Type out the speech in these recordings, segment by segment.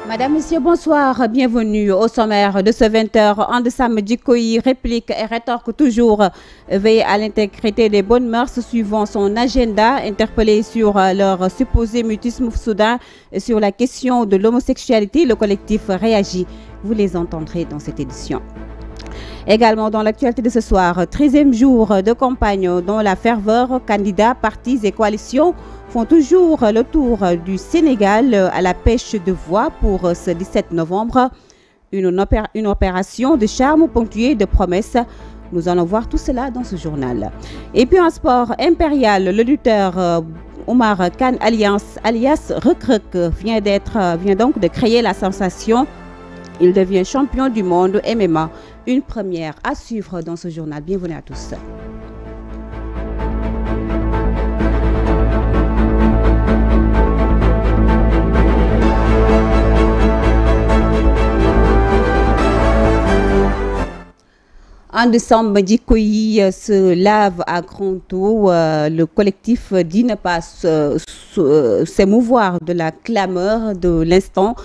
Madame, Monsieur, bonsoir. Bienvenue au sommaire de ce 20h. And Sam Djikoyi réplique et rétorque toujours. Veille à l'intégrité des bonnes mœurs suivant son agenda. Interpellé sur leur supposé mutisme soudain sur la question de l'homosexualité, le collectif réagit. Vous les entendrez dans cette édition. Également dans l'actualité de ce soir, 13e jour de campagne dont la ferveur, candidats, partis et coalitions font toujours le tour du Sénégal à la pêche de voix pour ce 17 novembre. Une opération de charme ponctuée de promesses. Nous allons voir tout cela dans ce journal. Et puis en sport impérial, le lutteur Omar Khan alias Rekrek vient donc de créer la sensation. Il devient champion du monde MMA. Une première à suivre dans ce journal. Bienvenue à tous. And Sam Djikoyi se lave à grand eau. Le collectif dit ne pas s'émouvoir de la clameur de l'instant.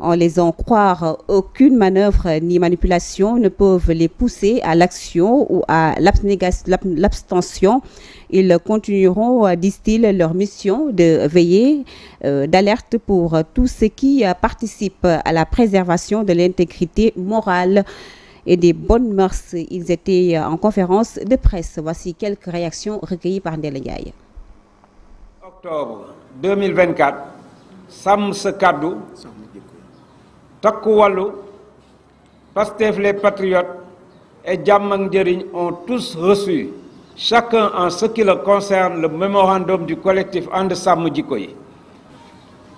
En les en croire, aucune manœuvre ni manipulation ne peuvent les pousser à l'action ou à l'abstention. Ils continueront, disent-ils, leur mission de veiller, d'alerte pour tous ceux qui participent à la préservation de l'intégrité morale et des bonnes mœurs. Ils étaient en conférence de presse. Voici quelques réactions recueillies par Ndella Ndiaye. Octobre 2024, Sam Sekadou, Takku Wallu, Pastef les Patriotes et Jammang Njëriñ ont tous reçu, chacun en ce qui le concerne, le mémorandum du collectif And Sam Djikoyi.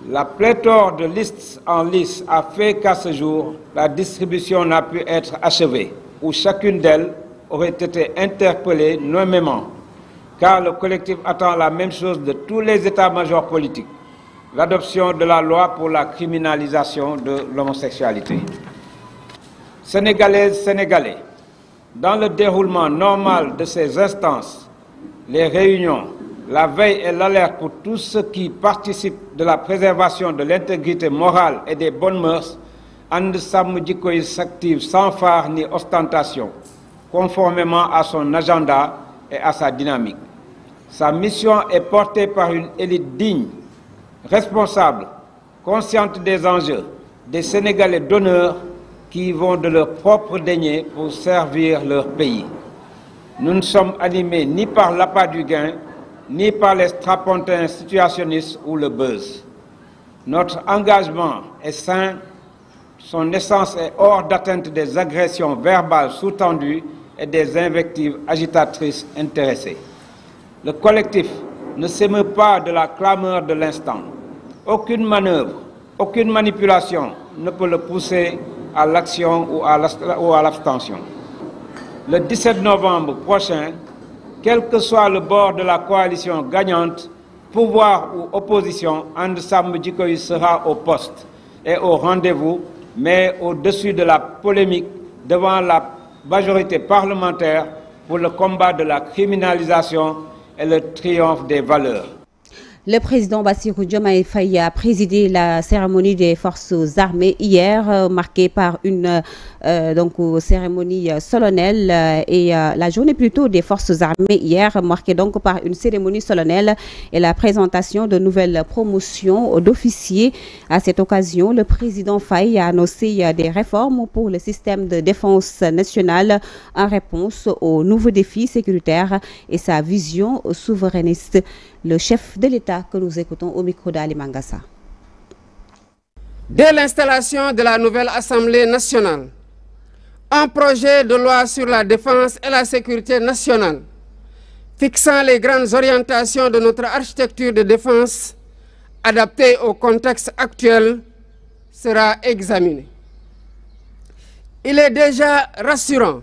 La pléthore de listes en lice a fait qu'à ce jour, la distribution n'a pu être achevée, où chacune d'elles aurait été interpellée nommément, car le collectif attend la même chose de tous les états-majors politiques. L'adoption de la loi pour la criminalisation de l'homosexualité. Sénégalaises, Sénégalais, dans le déroulement normal de ces instances, les réunions, la veille et l'alerte pour tous ceux qui participent de la préservation de l'intégrité morale et des bonnes mœurs, And Sam Djikoyi s'active sans phare ni ostentation, conformément à son agenda et à sa dynamique. Sa mission est portée par une élite digne, responsables, conscientes des enjeux, des Sénégalais d'honneur qui vont de leur propre denier pour servir leur pays. Nous ne sommes animés ni par l'appât du gain, ni par les strapontins situationnistes ou le buzz. Notre engagement est sain, son essence est hors d'atteinte des agressions verbales sous-tendues et des invectives agitatrices intéressées. Le collectif ne s'émeut pas de la clameur de l'instant. Aucune manœuvre, aucune manipulation ne peut le pousser à l'action ou à l'abstention. Le 17 novembre prochain, quel que soit le bord de la coalition gagnante, pouvoir ou opposition, And Sam Djikoyi sera au poste et au rendez-vous, mais au-dessus de la polémique devant la majorité parlementaire pour le combat de la criminalisation et le triomphe des valeurs. Le président Bassirou Diomaye Faye a présidé la cérémonie des forces armées hier, marquée par une cérémonie solennelle et la journée plutôt des forces armées hier, marquée donc par une cérémonie solennelle et la présentation de nouvelles promotions d'officiers. À cette occasion, le président Faye a annoncé des réformes pour le système de défense nationale en réponse aux nouveaux défis sécuritaires et sa vision souverainiste. Le chef de l'État que nous écoutons au micro d'Ali Mangassa. Dès l'installation de la nouvelle Assemblée nationale, un projet de loi sur la défense et la sécurité nationale, fixant les grandes orientations de notre architecture de défense, adaptée au contexte actuel, sera examiné. Il est déjà rassurant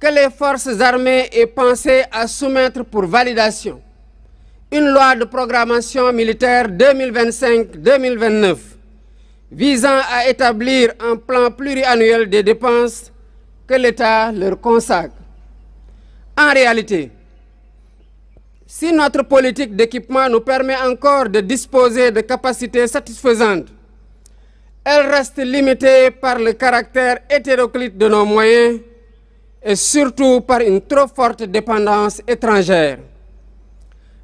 que les forces armées aient pensé à soumettre pour validation une loi de programmation militaire 2025-2029 visant à établir un plan pluriannuel des dépenses que l'État leur consacre. En réalité, si notre politique d'équipement nous permet encore de disposer de capacités satisfaisantes, elle reste limitée par le caractère hétéroclite de nos moyens et surtout par une trop forte dépendance étrangère.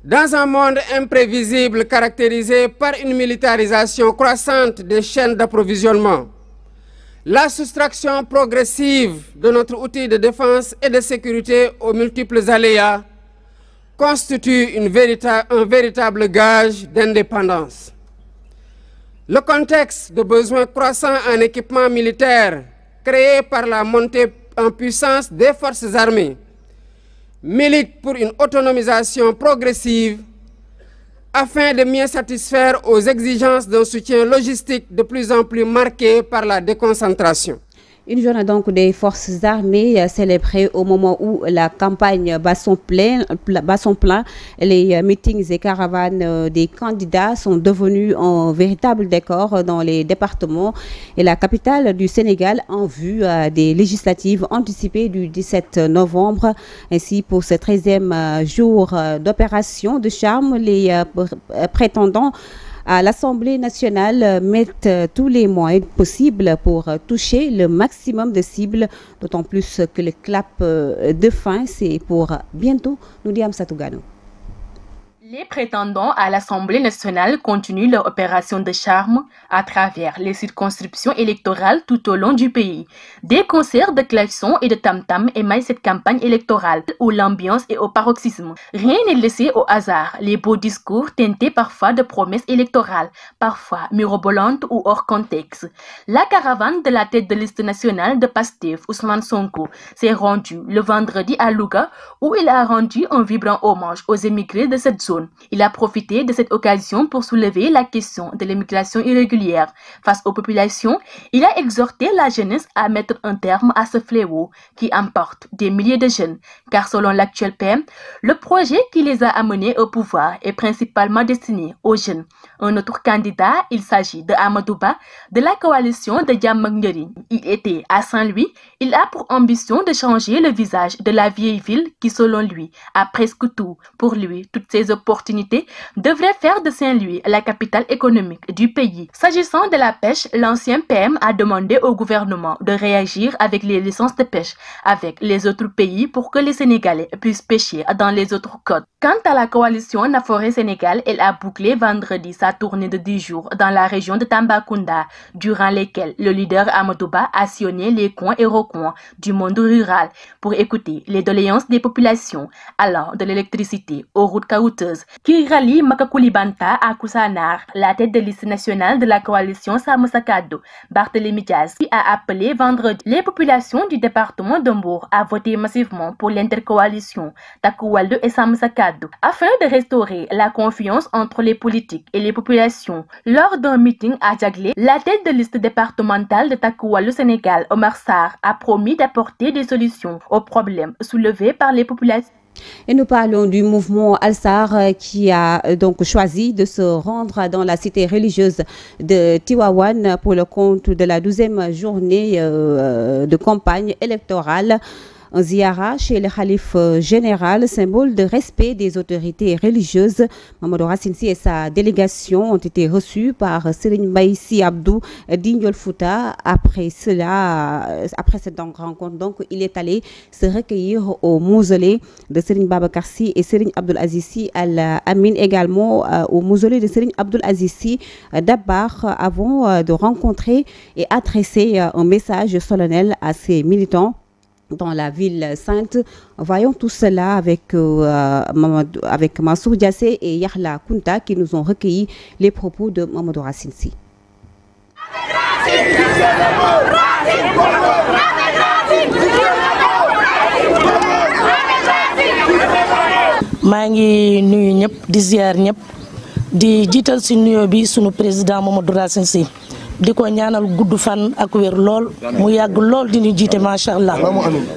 Dans un monde imprévisible caractérisé par une militarisation croissante des chaînes d'approvisionnement, la soustraction progressive de notre outil de défense et de sécurité aux multiples aléas constitue un véritable gage d'indépendance. Le contexte de besoins croissants en équipement militaire créé par la montée en puissance des forces armées milite pour une autonomisation progressive afin de mieux satisfaire aux exigences d'un soutien logistique de plus en plus marqué par la déconcentration. Une journée donc des forces armées célébrée au moment où la campagne bat son plein. Les meetings et caravanes des candidats sont devenus un véritable décor dans les départements et la capitale du Sénégal en vue des législatives anticipées du 17 novembre. Ainsi, pour ce 13e jour d'opération de charme, les prétendants à l'Assemblée nationale mettent tous les moyens possibles pour toucher le maximum de cibles, d'autant plus que le clap de fin, c'est pour bientôt, nous dit Amsatou Gano. Les prétendants à l'Assemblée nationale continuent leur opération de charme à travers les circonscriptions électorales tout au long du pays. Des concerts de klaxons et de tam-tam émaillent cette campagne électorale où l'ambiance est au paroxysme. Rien n'est laissé au hasard. Les beaux discours teintés parfois de promesses électorales, parfois mirobolantes ou hors contexte. La caravane de la tête de liste nationale de Pastef, Ousmane Sonko, s'est rendue le vendredi à Louga où il a rendu un vibrant hommage aux émigrés de cette zone. Il a profité de cette occasion pour soulever la question de l'immigration irrégulière. Face aux populations, il a exhorté la jeunesse à mettre un terme à ce fléau qui emporte des milliers de jeunes. Car selon l'actuel PM, le projet qui les a amenés au pouvoir est principalement destiné aux jeunes. Un autre candidat, il s'agit de Amadou Ba, de la coalition de Diamagnderi. Il était à Saint-Louis. Il a pour ambition de changer le visage de la vieille ville qui, selon lui, a presque tout. Pour lui, toutes ces opportunités devraient faire de Saint-Louis la capitale économique du pays. S'agissant de la pêche, l'ancien PM a demandé au gouvernement de réagir avec les licences de pêche avec les autres pays pour que les Sénégalais puissent pêcher dans les autres côtes. Quant à la coalition Naforé Sénégal, elle a bouclé vendredi sa tournée de 10 jours dans la région de Tambacounda, durant lesquels le leader Amadou Ba a sillonné les coins et recoins du monde rural pour écouter les doléances des populations, allant de l'électricité aux routes caouteuses qui rallient Makakoulibanta à Koussanar. La tête de liste nationale de la coalition Sàmm Sa Kàddu, Barthélémy Dias, qui a appelé vendredi les populations du département de Mbour à voter massivement pour l'intercoalition Takku Wallu et Sàmm Sa Kàddu afin de restaurer la confiance entre les politiques et les populations. Lors d'un meeting à Djaglé, la tête de liste départementale de Takku Wallu Sénégal, Omar Sarr, a promis d'apporter des solutions aux problèmes soulevés par les populations. Et nous parlons du mouvement Al-Sar qui a donc choisi de se rendre dans la cité religieuse de Tivaouane pour le compte de la 12e journée de campagne électorale. Un ziyara chez le Khalif général, symbole de respect des autorités religieuses. Mamadou Racine Sy et sa délégation ont été reçus par Serigne Mbaye Sy Abdou d'Ignol Fouta. Après cette rencontre, donc, il est allé se recueillir au mausolée de Serigne Babacar Sy et Serigne Abdoul Aziz Sy Al Amin, également au mausolée de Serigne Abdoul Aziz Sy Dabakh, avant de rencontrer et adresser un message solennel à ses militants dans la ville sainte. Voyons tout cela avec Mansour Diassé et Yahla Kunta qui nous ont recueilli les propos de Mamadou Racine Sy. maa ngi nuyu ñëpp di ziar ñëpp di jiital ci nuyoo bi sunu président Mamadou Racine Sy di ko ñaanal gudd fan ak wér lool mu yàgg lool di ñu jiite macha allah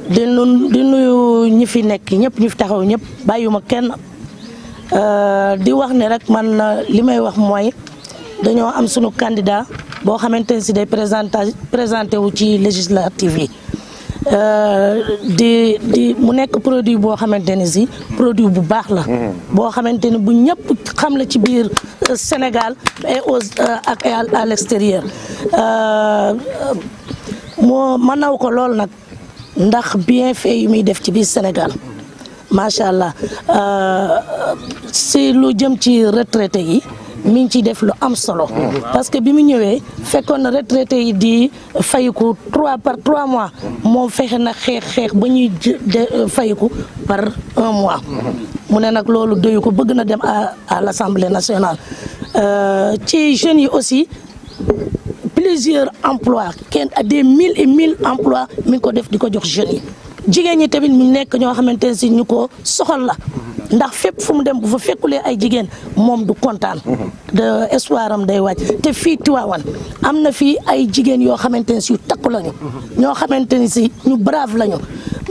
di nuyu ñi fi nekk ñëpp ñi fi taxaw ñëpp bàyyuma kenn di wax ne rek man li may wax mooy dañoo am sunu candidat boo xamante ne si day présenté wu ci législative yi mu nekk produit boo xamante ne si produit bu baax la. boo xamante ne bu ñëpp xam la ci biir Sénégal et ak à l'extérieur ma naw ko lool nag ndax bienfait yu muy def ci biir Sénégal macha allah si lu jëm ci retraité yi. mi ngi ciy def lu am solo parce que bi mu ñëwee fekkoon na retraité yi di fayiku 3 mois moom fexe na xeex ba ñuy fayiku par 1 mois mu ne nag loolu doyu ko bëgg na dem à l'Assemblée nationale ci jeunes yi aussi plusieurs emplois des 1000 et 1000 emplois mi ngi ko def di ko jox jeunes yi jigéen ñi tamit mu nekk ñoo xamante ne si ñu ko soxal la ndax fépp fu mu dem bu fa fekkulee ay jigéen moom du kontaan de espoir am day wàcc te fii Tivaouane am na fii ay jigéen yoo xamante ne si yu takku lañu ñoo xamante ne si ñu brave lañu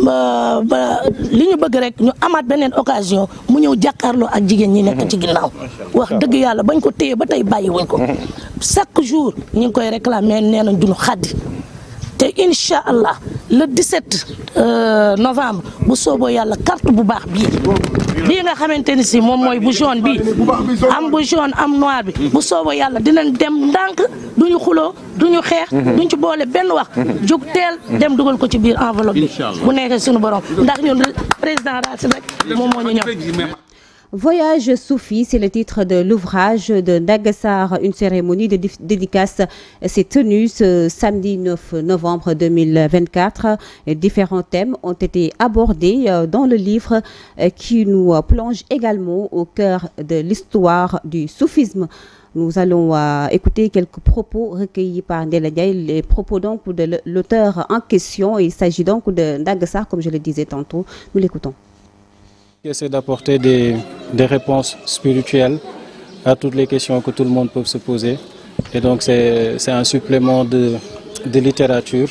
ba li ñu bëgg rek ñu amaat beneen occasion mu ñëw jàkkaarloo ak jigéen ñi nekk ci ginnaaw wax dëgg yàlla bañ ko téye ba tey bàyyi wuñ ko chaque jour ñu ngi koy réclamer nee nañ duñu xaddi te incha allah le 17 novembre bu sooboo yàlla carte bu baax bii nga xamante ni si moom mooy bu jaune bi am bu jaune am noir bi bu sooboo yàlla dinañ dem ndànk duñu xuloo duñu xeex duñ ci boole benn wax jóg teel dem dugal ko ci biir enveloppe bi bu nekkee suñu borom ndax ñun président Racine rek moom moo ñu ñëw. Voyage Soufi, c'est le titre de l'ouvrage de Ndaga Sarr. Une cérémonie de dédicace s'est tenue ce samedi 9 novembre 2024. Différents thèmes ont été abordés dans le livre qui nous plonge également au cœur de l'histoire du soufisme. Nous allons écouter quelques propos recueillis par Ndella Ndiaye, les propos donc de l'auteur en question. Il s'agit donc de Ndaga Sarr, comme je le disais tantôt. Nous l'écoutons. Essayer d'apporter des réponses spirituelles à toutes les questions que tout le monde peut se poser. Et donc c'est un supplément de littérature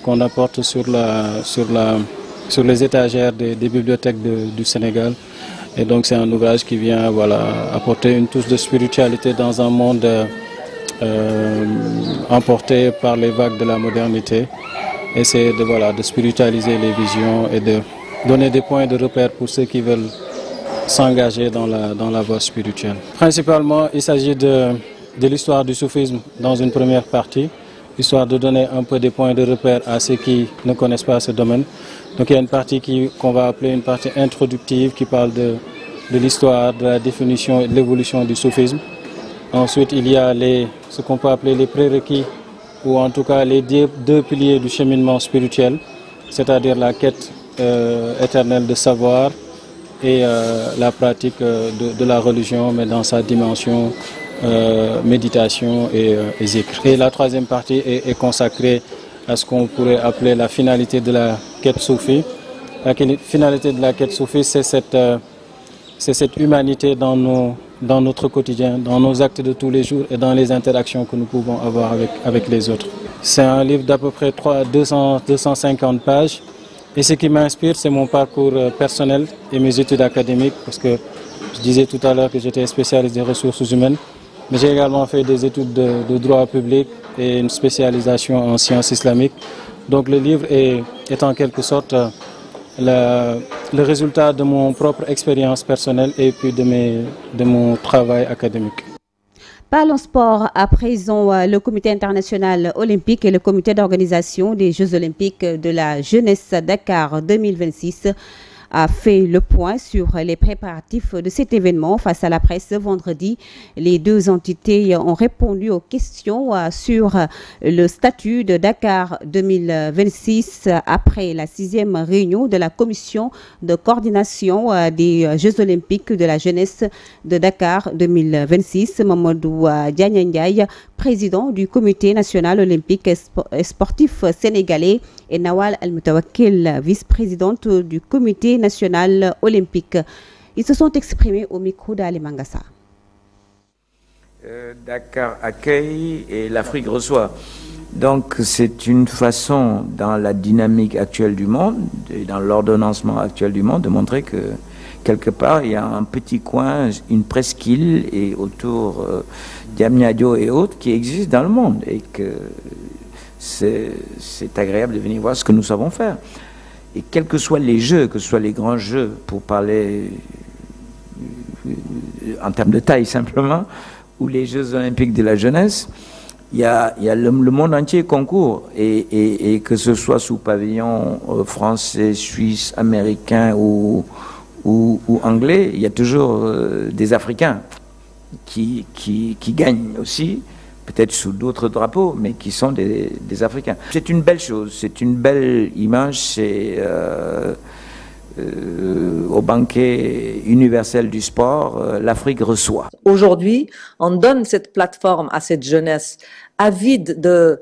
qu'on apporte sur les étagères des bibliothèques du Sénégal. Et donc c'est un ouvrage qui vient apporter une touche de spiritualité dans un monde emporté par les vagues de la modernité. Essayer de spiritualiser les visions et de donner des points de repère pour ceux qui veulent s'engager dans la voie spirituelle. Principalement, il s'agit de l'histoire du soufisme dans une première partie, histoire de donner un peu des points de repère à ceux qui ne connaissent pas ce domaine. Donc il y a une partie qu'on va appeler une partie introductive qui parle de l'histoire, de la définition et de l'évolution du soufisme. Ensuite, il y a ce qu'on peut appeler les prérequis, ou en tout cas les deux piliers du cheminement spirituel, c'est-à-dire la quête éternelle de savoir et la pratique de la religion, mais dans sa dimension méditation et zikr. Et la troisième partie est consacrée à ce qu'on pourrait appeler la finalité de la quête soufie. La finalité de la quête soufie, c'est cette humanité dans notre quotidien, dans nos actes de tous les jours et dans les interactions que nous pouvons avoir avec les autres. C'est un livre d'à peu près 250 pages. Et ce qui m'inspire, c'est mon parcours personnel et mes études académiques, parce que je disais tout à l'heure que j'étais spécialiste des ressources humaines, mais j'ai également fait des études de droit public et une spécialisation en sciences islamiques. Donc le livre est en quelque sorte le résultat de mon propre expérience personnelle et puis de mon travail académique. Parlons sport à présent. Le comité international olympique et le comité d'organisation des Jeux olympiques de la jeunesse Dakar 2026 a fait le point sur les préparatifs de cet événement face à la presse vendredi. Les deux entités ont répondu aux questions sur le statut de Dakar 2026 après la 6e réunion de la commission de coordination des Jeux olympiques de la jeunesse de Dakar 2026. Mamadou Diagne Ndiaye, président du comité national olympique et sportif sénégalais, et Nawal Al-Moutawakel, vice-présidente du comité national olympique. Ils se sont exprimés au micro d'Ali Mangassa. Dakar accueille et l'Afrique reçoit. Donc c'est une façon, dans la dynamique actuelle du monde et dans l'ordonnancement actuel du monde, de montrer que quelque part il y a un petit coin, une presqu'île et autour Diamniadio et autres qui existent dans le monde, et que c'est agréable de venir voir ce que nous savons faire. Et quels que soient les jeux, que ce soit les grands jeux, pour parler en termes de taille simplement, ou les Jeux olympiques de la jeunesse, il y a le monde entier concourt, et que ce soit sous pavillon français, suisse, américain ou anglais, il y a toujours des Africains qui gagnent aussi, peut-être sous d'autres drapeaux, mais qui sont des Africains. C'est une belle chose, c'est une belle image, c'est au banquet universel du sport, l'Afrique reçoit. Aujourd'hui, on donne cette plateforme à cette jeunesse avide de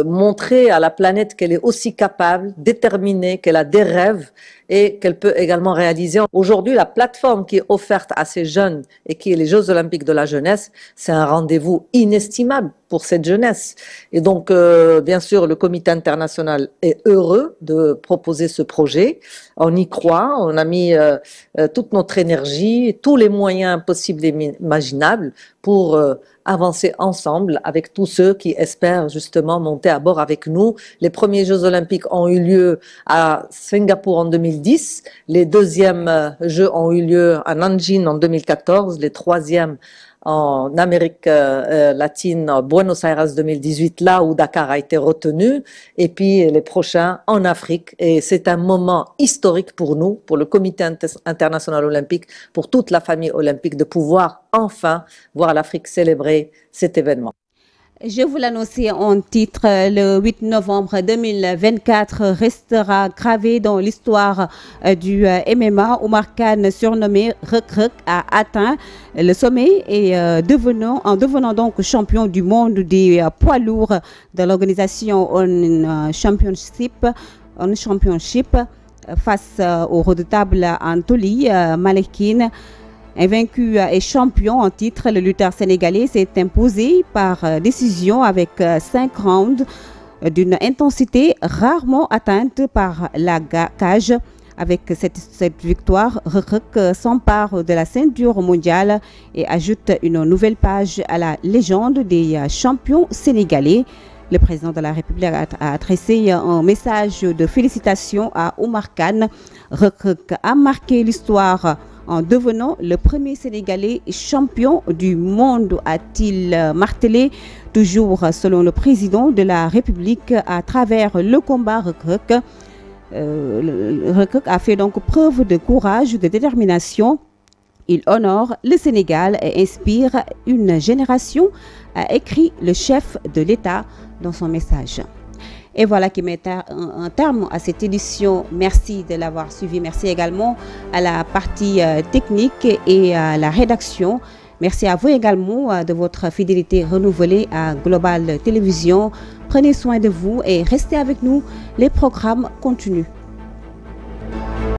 montrer à la planète qu'elle est aussi capable, déterminée, qu'elle a des rêves et qu'elle peut également réaliser. Aujourd'hui, la plateforme qui est offerte à ces jeunes et qui est les Jeux olympiques de la jeunesse, c'est un rendez-vous inestimable pour cette jeunesse. Et donc, bien sûr, le comité international est heureux de proposer ce projet. On y croit, on a mis toute notre énergie, tous les moyens possibles et imaginables pour avancer ensemble avec tous ceux qui espèrent justement monter à bord avec nous. Les premiers Jeux olympiques ont eu lieu à Singapour en 2010, les deuxièmes Jeux ont eu lieu à Nanjing en 2014, les troisièmes en Amérique latine, Buenos Aires 2018, là où Dakar a été retenu, et puis les prochains en Afrique. Et c'est un moment historique pour nous, pour le Comité international olympique, pour toute la famille olympique, de pouvoir enfin voir l'Afrique célébrer cet événement. Je vous l'annonçais en titre, le 8 novembre 2024 restera gravé dans l'histoire du MMA. Oumar Kane, surnommé Reuk Reuk, a atteint le sommet et en devenant donc champion du monde des poids lourds de l'organisation On Championship face au redoutable Anthony Malekine. Invaincu et champion en titre, le lutteur sénégalais s'est imposé par décision avec 5 rounds d'une intensité rarement atteinte par la cage. Avec cette victoire, Reuk Reuk s'empare de la ceinture mondiale et ajoute une nouvelle page à la légende des champions sénégalais. Le président de la République a adressé un message de félicitations à Oumar Kane. Reuk Reuk a marqué l'histoire en devenant le premier Sénégalais champion du monde, a-t-il martelé, toujours selon le président de la République, à travers le combat. Reuk Reuk a fait donc preuve de courage, de détermination. Il honore le Sénégal et inspire une génération, a écrit le chef de l'État dans son message. Et voilà qui met un terme à cette édition. Merci de l'avoir suivi. Merci également à la partie technique et à la rédaction. Merci à vous également de votre fidélité renouvelée à Global Télévision. Prenez soin de vous et restez avec nous. Les programmes continuent.